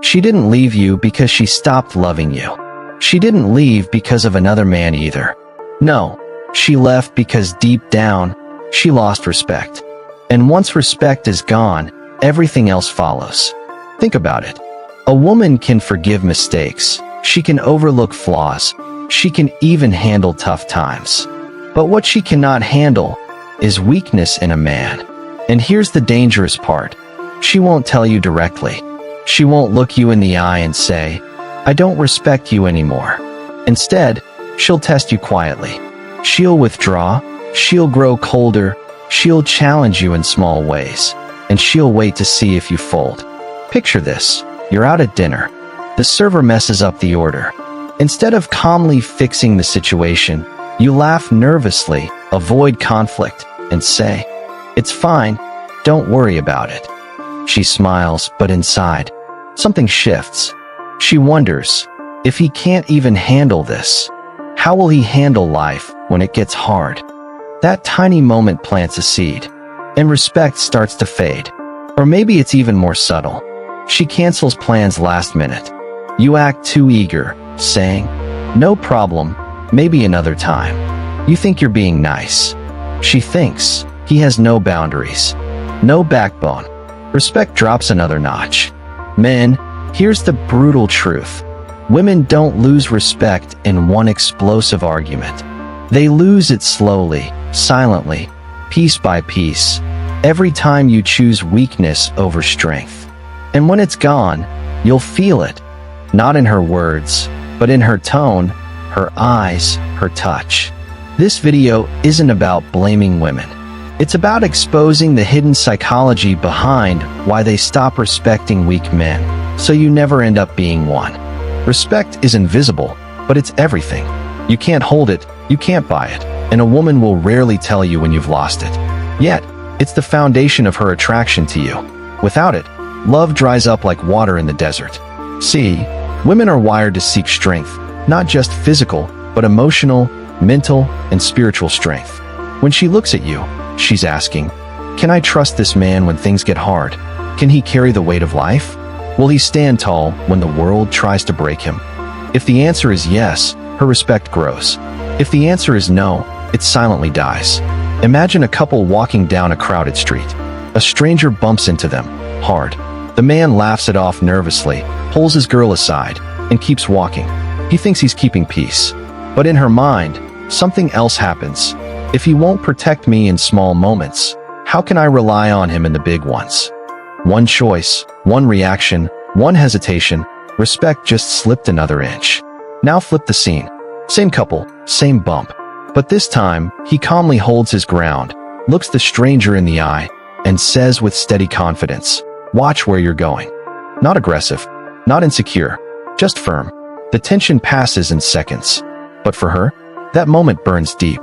She didn't leave you because she stopped loving you. She didn't leave because of another man either. No, she left because deep down, she lost respect. And once respect is gone, everything else follows. Think about it. A woman can forgive mistakes. She can overlook flaws. She can even handle tough times. But what she cannot handle is weakness in a man. And here's the dangerous part. She won't tell you directly. She won't look you in the eye and say, "I don't respect you anymore." Instead, she'll test you quietly. She'll withdraw. She'll grow colder. She'll challenge you in small ways. And she'll wait to see if you fold. Picture this. You're out at dinner. The server messes up the order. Instead of calmly fixing the situation, you laugh nervously, avoid conflict, and say, "It's fine, don't worry about it." She smiles, but inside, something shifts. She wonders, if he can't even handle this, how will he handle life when it gets hard? That tiny moment plants a seed, and respect starts to fade. Or maybe it's even more subtle. She cancels plans last minute. You act too eager, saying, "No problem, maybe another time." You think you're being nice. She thinks he has no boundaries, no backbone. Respect drops another notch. Men, here's the brutal truth. Women don't lose respect in one explosive argument. They lose it slowly, silently, piece by piece, every time you choose weakness over strength. And when it's gone, you'll feel it, not in her words, but in her tone, her eyes, her touch. This video isn't about blaming women. It's about exposing the hidden psychology behind why they stop respecting weak men, so you never end up being one. Respect is invisible, but it's everything. You can't hold it, you can't buy it, and a woman will rarely tell you when you've lost it. Yet, it's the foundation of her attraction to you. Without it, love dries up like water in the desert. See, women are wired to seek strength, not just physical, but emotional, mental, and spiritual strength. When she looks at you, she's asking, "Can I trust this man when things get hard? Can he carry the weight of life? Will he stand tall when the world tries to break him?" If the answer is yes, her respect grows. If the answer is no, it silently dies. Imagine a couple walking down a crowded street. A stranger bumps into them, hard. The man laughs it off nervously, pulls his girl aside, and keeps walking. He thinks he's keeping peace. But in her mind, something else happens. If he won't protect me in small moments, how can I rely on him in the big ones? One choice, one reaction, one hesitation, respect just slipped another inch. Now flip the scene. Same couple, same bump. But this time, he calmly holds his ground, looks the stranger in the eye, and says with steady confidence, "Watch where you're going." Not aggressive, not insecure, just firm. The tension passes in seconds. But for her, that moment burns deep.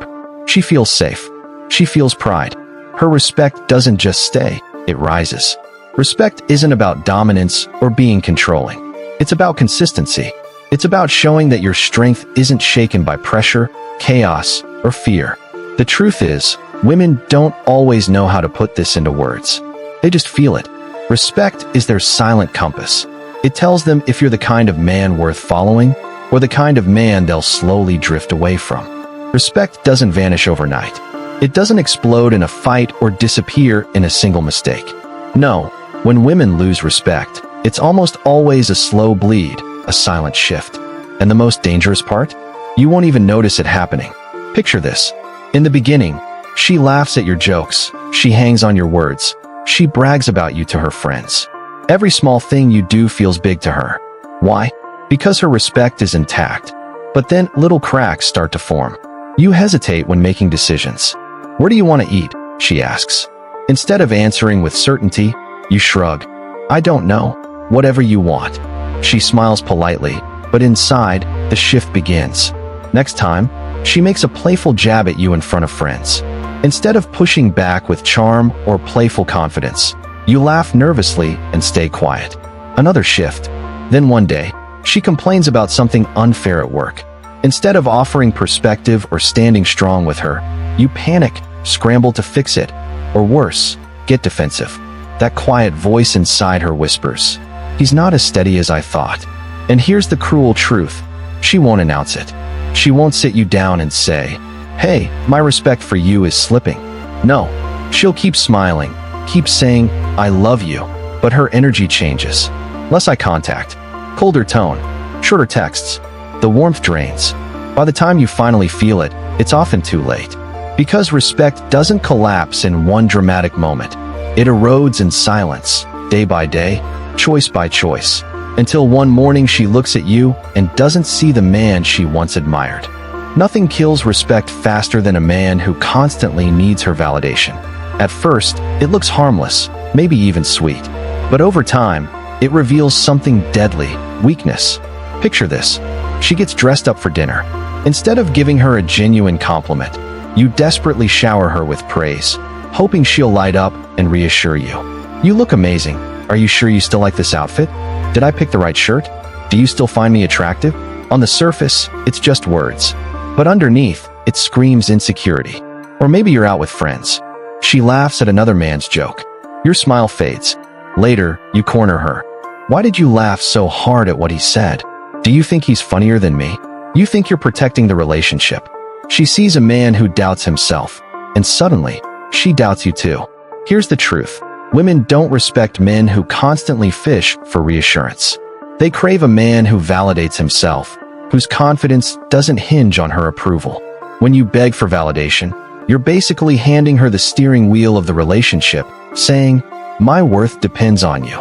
She feels safe. She feels pride. Her respect doesn't just stay, it rises. Respect isn't about dominance or being controlling. It's about consistency. It's about showing that your strength isn't shaken by pressure, chaos, or fear. The truth is, women don't always know how to put this into words. They just feel it. Respect is their silent compass. It tells them if you're the kind of man worth following, or the kind of man they'll slowly drift away from. Respect doesn't vanish overnight. It doesn't explode in a fight or disappear in a single mistake. No, when women lose respect, it's almost always a slow bleed, a silent shift. And the most dangerous part? You won't even notice it happening. Picture this. In the beginning, she laughs at your jokes. She hangs on your words. She brags about you to her friends. Every small thing you do feels big to her. Why? Because her respect is intact. But then little cracks start to form. You hesitate when making decisions. "Where do you want to eat?" she asks. Instead of answering with certainty, you shrug. "I don't know. Whatever you want." She smiles politely, but inside, the shift begins. Next time, she makes a playful jab at you in front of friends. Instead of pushing back with charm or playful confidence, you laugh nervously and stay quiet. Another shift. Then one day, she complains about something unfair at work. Instead of offering perspective or standing strong with her, you panic, scramble to fix it, or worse, get defensive. That quiet voice inside her whispers, he's not as steady as I thought. And here's the cruel truth. She won't announce it. She won't sit you down and say, "Hey, my respect for you is slipping." No, she'll keep smiling, keep saying, "I love you," but her energy changes. Less eye contact, colder tone, shorter texts. The warmth drains. By the time you finally feel it, it's often too late. Because respect doesn't collapse in one dramatic moment. It erodes in silence, day by day, choice by choice, until one morning she looks at you and doesn't see the man she once admired. Nothing kills respect faster than a man who constantly needs her validation. At first, it looks harmless, maybe even sweet. But over time, it reveals something deadly: weakness. Picture this. She gets dressed up for dinner. Instead of giving her a genuine compliment, you desperately shower her with praise, hoping she'll light up and reassure you. "You look amazing. Are you sure you still like this outfit? Did I pick the right shirt? Do you still find me attractive?" On the surface, it's just words. But underneath, it screams insecurity. Or maybe you're out with friends. She laughs at another man's joke. Your smile fades. Later, you corner her. "Why did you laugh so hard at what he said? Do you think he's funnier than me?" You think you're protecting the relationship. She sees a man who doubts himself, and suddenly, she doubts you too. Here's the truth. Women don't respect men who constantly fish for reassurance. They crave a man who validates himself, whose confidence doesn't hinge on her approval. When you beg for validation, you're basically handing her the steering wheel of the relationship, saying, "My worth depends on you."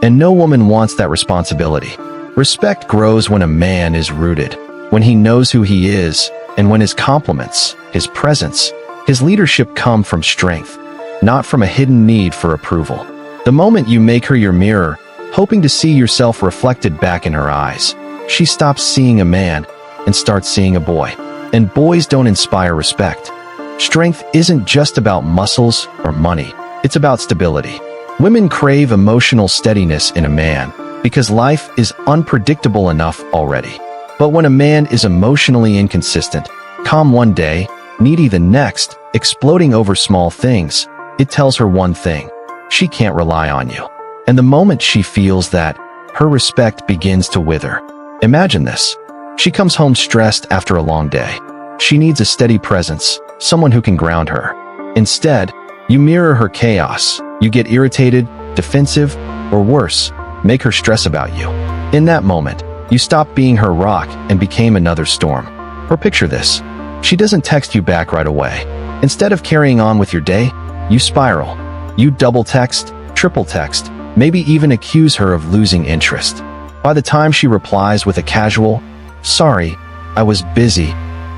And no woman wants that responsibility. Respect grows when a man is rooted, when he knows who he is, and when his compliments, his presence, his leadership come from strength, not from a hidden need for approval. The moment you make her your mirror, hoping to see yourself reflected back in her eyes, she stops seeing a man and starts seeing a boy. And boys don't inspire respect. Strength isn't just about muscles or money. It's about stability. Women crave emotional steadiness in a man because life is unpredictable enough already. But when a man is emotionally inconsistent, calm one day, needy the next, exploding over small things, it tells her one thing: she can't rely on you. And the moment she feels that, her respect begins to wither. Imagine this. She comes home stressed after a long day. She needs a steady presence, someone who can ground her. Instead, you mirror her chaos. You get irritated, defensive, or worse, make her stress about you. In that moment, you stop being her rock and became another storm. Or picture this. She doesn't text you back right away. Instead of carrying on with your day, you spiral. You double text, triple text, maybe even accuse her of losing interest. By the time she replies with a casual, "Sorry, I was busy,"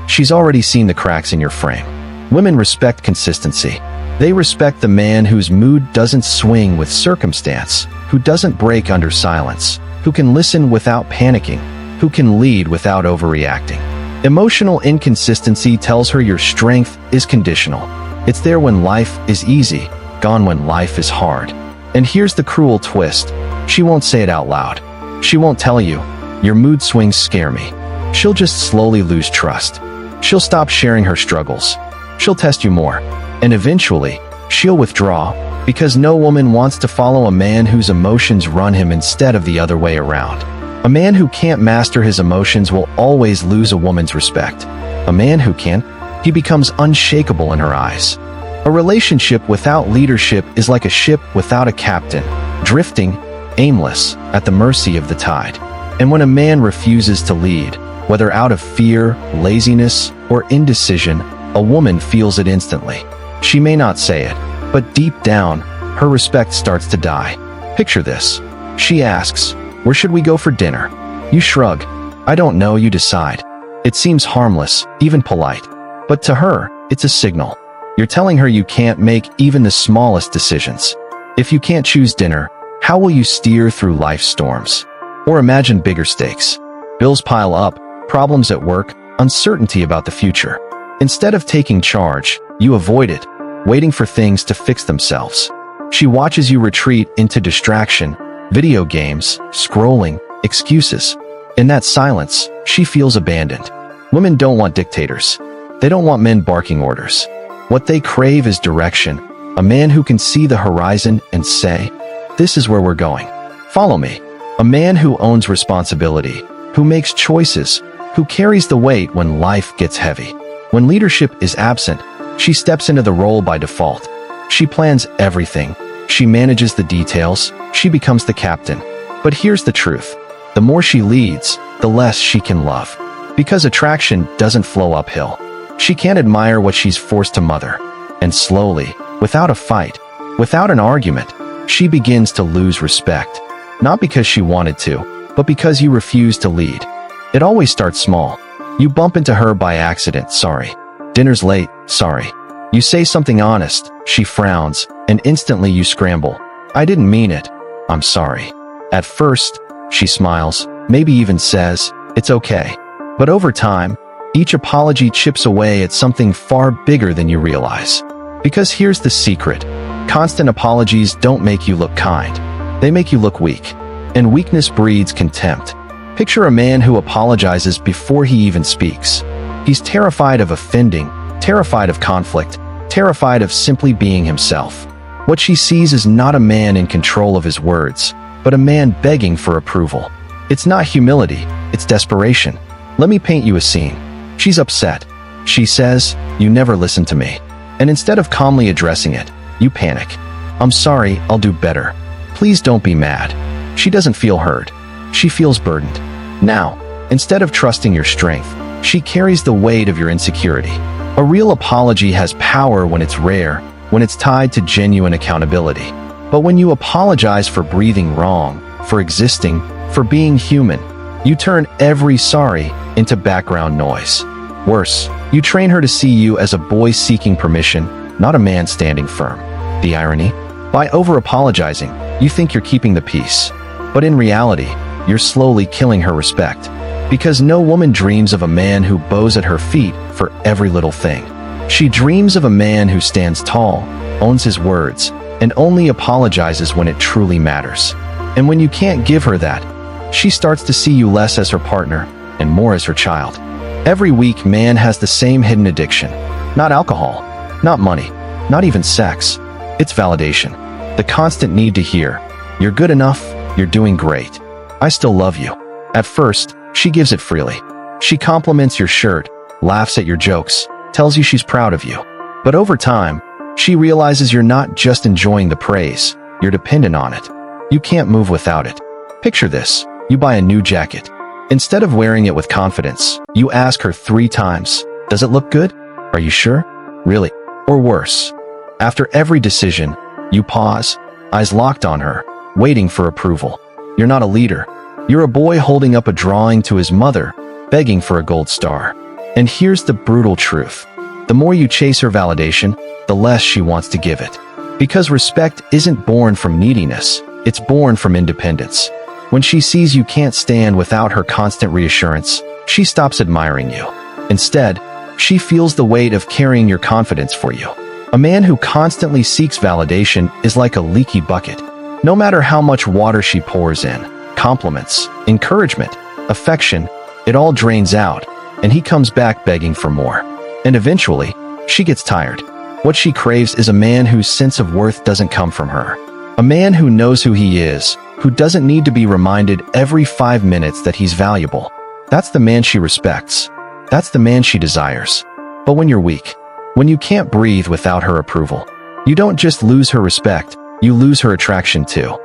she's already seen the cracks in your frame. Women respect consistency. They respect the man whose mood doesn't swing with circumstance, who doesn't break under silence, who can listen without panicking, who can lead without overreacting. Emotional inconsistency tells her your strength is conditional. It's there when life is easy, gone when life is hard. And here's the cruel twist. She won't say it out loud. She won't tell you, "Your mood swings scare me." She'll just slowly lose trust. She'll stop sharing her struggles. She'll test you more. And eventually, she'll withdraw, because no woman wants to follow a man whose emotions run him instead of the other way around. A man who can't master his emotions will always lose a woman's respect. A man who can, he becomes unshakable in her eyes. A relationship without leadership is like a ship without a captain, drifting, aimless, at the mercy of the tide. And when a man refuses to lead, whether out of fear, laziness, or indecision, a woman feels it instantly. She may not say it, but deep down, her respect starts to die. Picture this. She asks, "Where should we go for dinner?" You shrug. "I don't know, you decide." It seems harmless, even polite. But to her, it's a signal. You're telling her you can't make even the smallest decisions. If you can't choose dinner, how will you steer through life's storms? Or imagine bigger stakes. Bills pile up, problems at work, uncertainty about the future. Instead of taking charge, you avoid it, waiting for things to fix themselves. She watches you retreat into distraction, video games, scrolling, excuses. In that silence, she feels abandoned. Women don't want dictators. They don't want men barking orders. What they crave is direction, a man who can see the horizon and say, "This is where we're going. Follow me." A man who owns responsibility, who makes choices, who carries the weight when life gets heavy. When leadership is absent, she steps into the role by default. She plans everything. She manages the details. She becomes the captain. But here's the truth. The more she leads, the less she can love. Because attraction doesn't flow uphill. She can't admire what she's forced to mother. And slowly, without a fight, without an argument, she begins to lose respect. Not because she wanted to, but because you refuse to lead. It always starts small. You bump into her by accident, sorry. Dinner's late, sorry. You say something honest, she frowns, and instantly you scramble. I didn't mean it. I'm sorry. At first, she smiles, maybe even says, it's okay. But over time, each apology chips away at something far bigger than you realize. Because here's the secret. Constant apologies don't make you look kind. They make you look weak. And weakness breeds contempt. Picture a man who apologizes before he even speaks. He's terrified of offending, terrified of conflict, terrified of simply being himself. What she sees is not a man in control of his words, but a man begging for approval. It's not humility, it's desperation. Let me paint you a scene. She's upset. She says, "You never listen to me." And instead of calmly addressing it, you panic. "I'm sorry, I'll do better. Please don't be mad." She doesn't feel heard. She feels burdened. Now, instead of trusting your strength, she carries the weight of your insecurity. A real apology has power when it's rare, when it's tied to genuine accountability. But when you apologize for breathing wrong, for existing, for being human, you turn every sorry into background noise. Worse, you train her to see you as a boy seeking permission, not a man standing firm. The irony? By over-apologizing, you think you're keeping the peace. But in reality, you're slowly killing her respect. Because no woman dreams of a man who bows at her feet for every little thing. She dreams of a man who stands tall, owns his words, and only apologizes when it truly matters. And when you can't give her that, she starts to see you less as her partner and more as her child. Every weak man has the same hidden addiction. Not alcohol, not money, not even sex. It's validation. The constant need to hear, "You're good enough, you're doing great. I still love you." At first, she gives it freely. She compliments your shirt, laughs at your jokes, tells you she's proud of you. But over time, she realizes you're not just enjoying the praise, you're dependent on it. You can't move without it. Picture this. You buy a new jacket. Instead of wearing it with confidence, you ask her 3 times, "Does it look good? Are you sure? Really?" Or worse. After every decision, you pause, eyes locked on her, waiting for approval. You're not a leader. You're a boy holding up a drawing to his mother, begging for a gold star. And here's the brutal truth. The more you chase her validation, the less she wants to give it. Because respect isn't born from neediness, it's born from independence. When she sees you can't stand without her constant reassurance, she stops admiring you. Instead, she feels the weight of carrying your confidence for you. A man who constantly seeks validation is like a leaky bucket. No matter how much water she pours in, compliments, encouragement, affection, it all drains out, and he comes back begging for more. And eventually, she gets tired. What she craves is a man whose sense of worth doesn't come from her. A man who knows who he is, who doesn't need to be reminded every 5 minutes that he's valuable. That's the man she respects. That's the man she desires. But when you're weak, when you can't breathe without her approval, you don't just lose her respect, you lose her attraction too.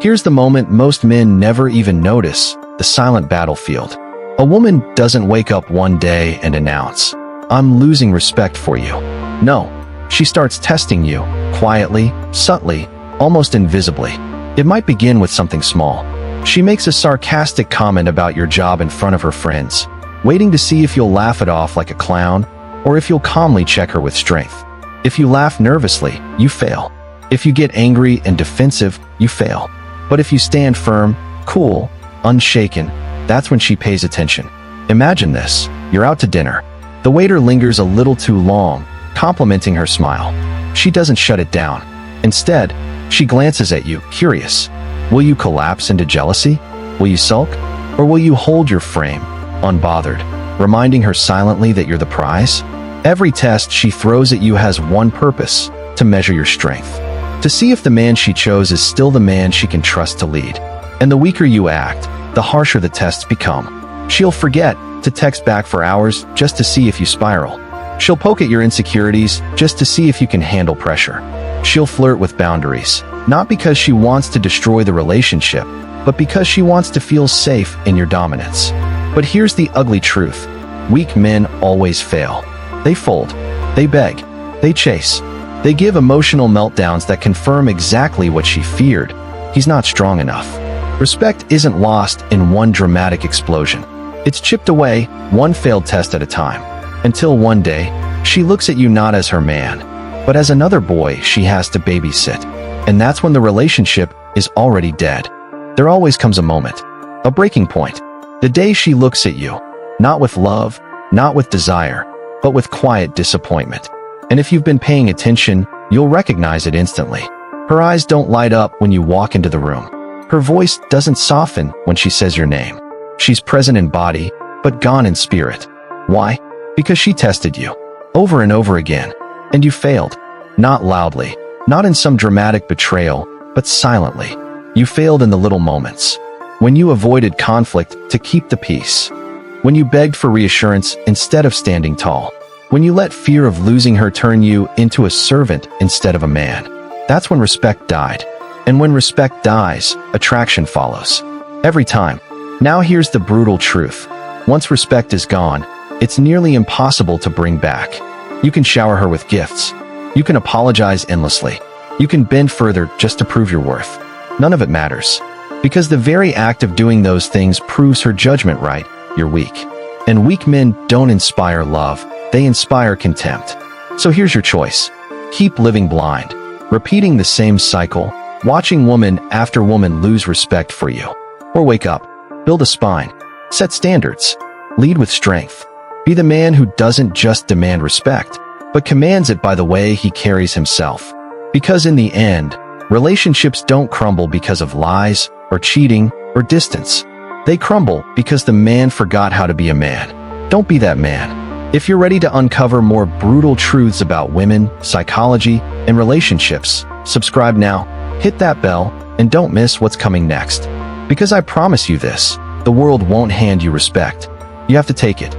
Here's the moment most men never even notice, the silent battlefield. A woman doesn't wake up one day and announce, "I'm losing respect for you." No, she starts testing you, quietly, subtly, almost invisibly. It might begin with something small. She makes a sarcastic comment about your job in front of her friends, waiting to see if you'll laugh it off like a clown, or if you'll calmly check her with strength. If you laugh nervously, you fail. If you get angry and defensive, you fail. But if you stand firm, cool, unshaken, that's when she pays attention. Imagine this. You're out to dinner. The waiter lingers a little too long, complimenting her smile. She doesn't shut it down. Instead, she glances at you, curious. Will you collapse into jealousy? Will you sulk? Or will you hold your frame, unbothered, reminding her silently that you're the prize? Every test she throws at you has one purpose, to measure your strength. To see if the man she chose is still the man she can trust to lead. And the weaker you act, the harsher the tests become. She'll forget to text back for hours just to see if you spiral. She'll poke at your insecurities just to see if you can handle pressure. She'll flirt with boundaries, not because she wants to destroy the relationship, but because she wants to feel safe in your dominance. But here's the ugly truth. Weak men always fail. They fold. They beg. They chase. They give emotional meltdowns that confirm exactly what she feared. He's not strong enough. Respect isn't lost in one dramatic explosion. It's chipped away, one failed test at a time. Until one day, she looks at you not as her man, but as another boy she has to babysit. And that's when the relationship is already dead. There always comes a moment, a breaking point. The day she looks at you, not with love, not with desire, but with quiet disappointment. And if you've been paying attention, you'll recognize it instantly. Her eyes don't light up when you walk into the room. Her voice doesn't soften when she says your name. She's present in body, but gone in spirit. Why? Because she tested you, over and over again, and you failed. Not loudly, not in some dramatic betrayal, but silently. You failed in the little moments. When you avoided conflict to keep the peace. When you begged for reassurance instead of standing tall. When you let fear of losing her turn you into a servant instead of a man. That's when respect died. And when respect dies, attraction follows. Every time. Now here's the brutal truth. Once respect is gone, it's nearly impossible to bring back. You can shower her with gifts. You can apologize endlessly. You can bend further just to prove your worth. None of it matters. Because the very act of doing those things proves her judgment right. You're weak. And weak men don't inspire love. They inspire contempt. So here's your choice. Keep living blind. Repeating the same cycle. Watching woman after woman lose respect for you. Or wake up. Build a spine. Set standards. Lead with strength. Be the man who doesn't just demand respect, but commands it by the way he carries himself. Because in the end, relationships don't crumble because of lies, or cheating, or distance. They crumble because the man forgot how to be a man. Don't be that man. If you're ready to uncover more brutal truths about women, psychology, and relationships, subscribe now, hit that bell, and don't miss what's coming next. Because I promise you this, the world won't hand you respect. You have to take it.